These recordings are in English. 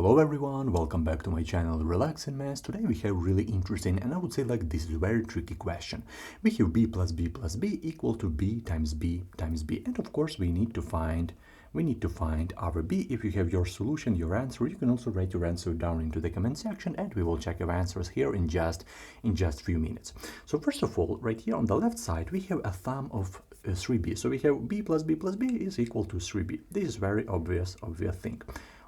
Hello everyone, welcome back to my channel Relaxing Maths. Today we have really interesting and I would say like this is a very tricky question. We have b plus b plus b equal to b times b times b, and of course we need to find our b. If you have your solution, your answer, you can also write your answer down into the comment section and we will check your answers here in just few minutes. So first of all, right here on the left side we have a sum of 3b. So we have b plus b plus b is equal to 3b. This is very obvious thing.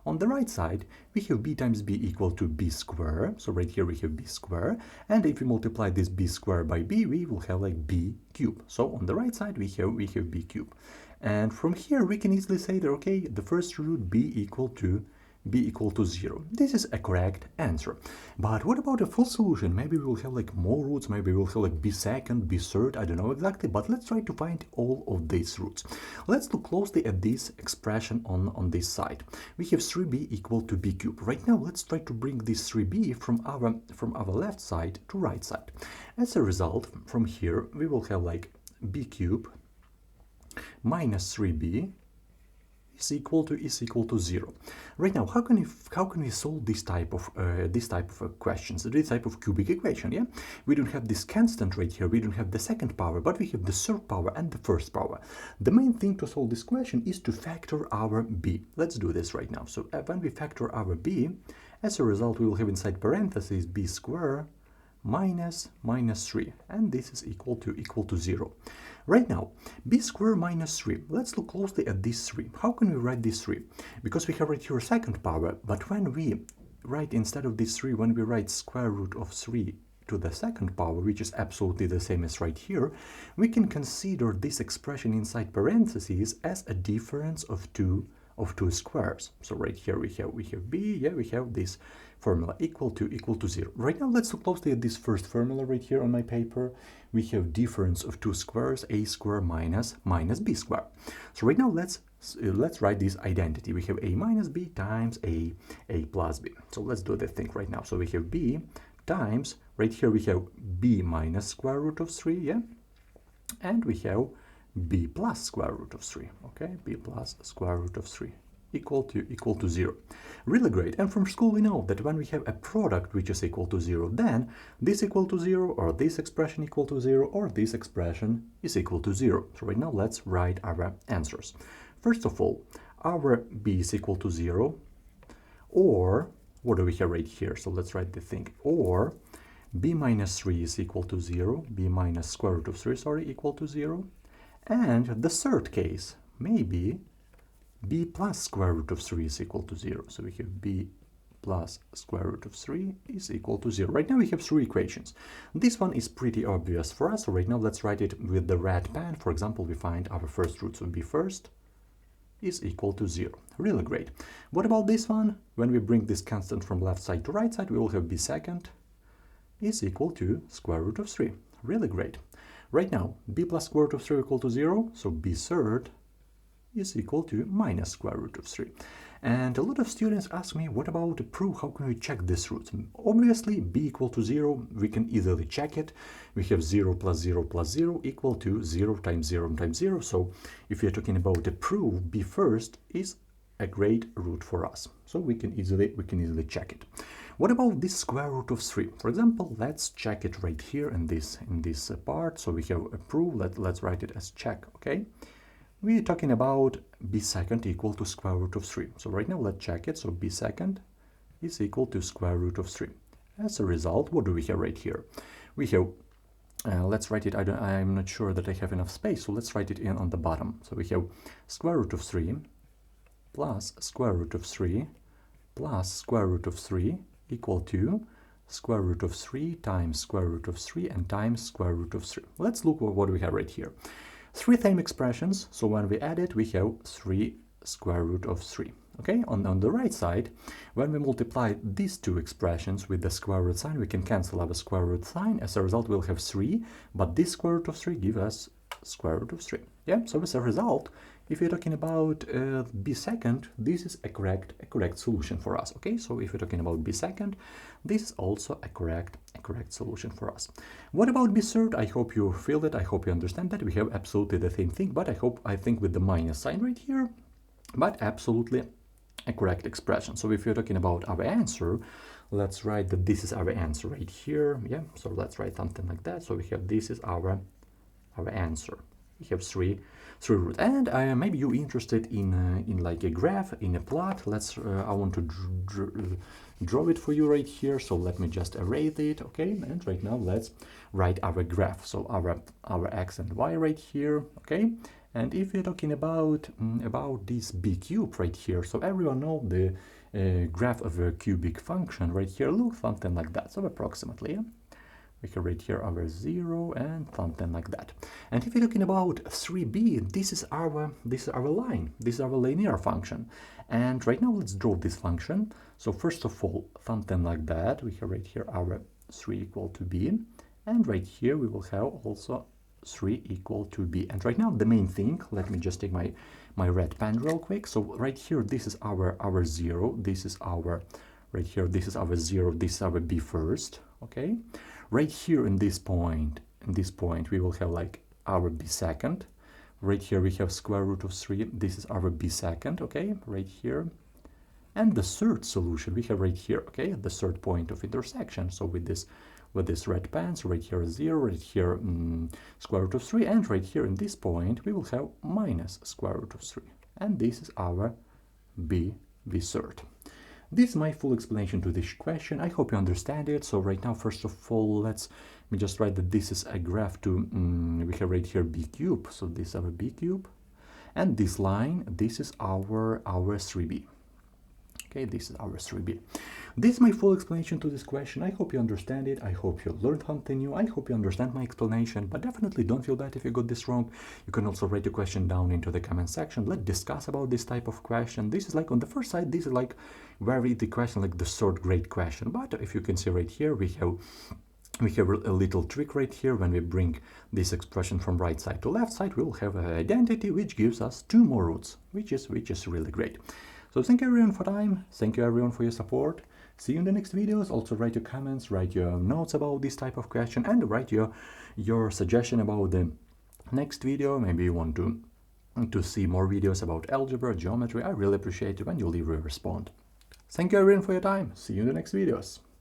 On the right side, we have b times b equal to b square. So right here we have b square. And if we multiply this b square by b, we will have like b cube. So on the right side, we have b cube. And from here, we can easily say that, okay, the first root b equal to 0. This is a correct answer. But what about a full solution? Maybe we will have like more roots, maybe we'll have like b second, b third, I don't know exactly, but let's try to find all of these roots. Let's look closely at this expression on this side. We have 3b equal to b cube. Right now, let's try to bring this 3b from our left side to right side. As a result, from here, we will have like b cube minus 3b is equal to 0. Right now, how can we solve this type of questions, this type of cubic equation? Yeah, we don't have this constant right here. We don't have the second power, but we have the third power and the first power. The main thing to solve this question is to factor our b. Let's do this right now. So when we factor our b, as a result, we will have inside parentheses b square minus 3, and this is equal to 0. Right now, b square minus 3. Let's look closely at this 3. How can we write this 3? Because we have right here a second power, but when we write instead of this 3, when we write square root of 3 to the second power, which is absolutely the same as right here, we can consider this expression inside parentheses as a difference of two squares. So right here we have b, yeah, we have this formula equal to 0. Right now, let's look closely at this first formula right here on my paper. We have difference of two squares, a square minus b square. So right now, let's write this identity. We have a minus b times a plus b. So let's do that thing right now. So we have b times, right here we have b minus square root of 3, yeah, and we have b plus square root of 3, okay, b plus square root of 3 equal to 0. Really great. And from school we know that when we have a product which is equal to 0, then this equal to 0, or this expression equal to 0, or this expression is equal to 0. So right now let's write our answers. First of all, our b is equal to 0, or what do we have right here? So let's write the thing, or b minus 3 is equal to 0, b minus square root of 3, sorry, equal to 0. And the third case, maybe b plus square root of 3 is equal to 0. So we have b plus square root of 3 is equal to 0. Right now we have three equations. This one is pretty obvious for us. So right now let's write it with the red pen. For example, we find our first root, so b first is equal to 0. Really great. What about this one? When we bring this constant from left side to right side, we will have b second is equal to square root of 3. Really great. Right now, b plus square root of 3 equal to 0, so b third is equal to minus square root of 3. And a lot of students ask me, what about the proof? How can we check this root? Obviously, b equal to 0, we can easily check it. We have 0 plus 0 plus 0 equal to 0 times 0 times 0. So if you're talking about the proof, b first is a great root for us. So we can easily check it. What about this square root of 3? For example, let's check it right here in this part. So we have a proof. Let's write it as check, okay? We're talking about b second equal to square root of 3. So right now, let's check it. So b second is equal to square root of 3. As a result, what do we have right here? We have, let's write it, I'm not sure that I have enough space, so let's write it in on the bottom. So we have square root of 3 plus square root of 3 plus square root of 3 equal to square root of 3 times square root of 3 and times square root of 3. Let's look at what we have right here. Three same expressions, so when we add it, we have 3 square root of 3. Okay, on the right side, when we multiply these two expressions with the square root sign, we can cancel our square root sign. As a result, we'll have 3, but this square root of 3 gives us square root of 3. Yeah, so as a result, if you're talking about b second, this is a correct solution for us. Okay, so if you're talking about b second, this is also a correct solution for us. What about b third? I hope you feel it. I hope you understand that we have absolutely the same thing, but I think with the minus sign right here, but absolutely a correct expression. So if you're talking about our answer, let's write that this is our answer right here. Yeah, so let's write something like that. So we have this is our answer. We have three roots. And maybe you're interested in like a graph, in a plot. Let's I want to draw it for you right here. So let me just erase it. Okay, and right now let's write our graph. So our x and y right here. Okay. And if we're talking about this b cube right here, so everyone know the graph of a cubic function right here looks something like that. So approximately, yeah? We can write here our 0 and something like that. And if we're talking about 3b, this is our line. This is our linear function. And right now let's draw this function. So first of all, something like that. We can write here our 3 equal to b. And right here we will have also 3 equal to b. And right now the main thing, let me just take my red pen real quick. So right here, this is our 0. This is our, right here, this is our 0. This is our b first. Okay. Right here in this point, we will have like our b second. Right here we have square root of 3. This is our b second, okay, right here. And the third solution we have right here, okay, the third point of intersection. So with this red pen, so right here 0, right here square root of 3, and right here in this point we will have minus square root of 3. And this is our b third. This is my full explanation to this question. I hope you understand it. So right now, first of all, let me just write that this is a graph to, we have right here b cube. So this is our b cube. And this line, this is our 3b. Okay, this is our 3b. This is my full explanation to this question. I hope you understand it. I hope you learned something new. I hope you understand my explanation, but definitely don't feel bad if you got this wrong. You can also write your question down into the comment section. Let's discuss about this type of question. This is like on the first side, this is like very the question, like the third grade question. But if you can see right here, we have a little trick right here. When we bring this expression from right side to left side, we will have an identity which gives us 2 more roots, which is really great. So thank you everyone for time. Thank you everyone for your support. See you in the next videos. Also write your comments, write your notes about this type of question, and write your suggestion about the next video. Maybe you want to see more videos about algebra, geometry. I really appreciate it when you leave a response. Thank you everyone for your time. See you in the next videos.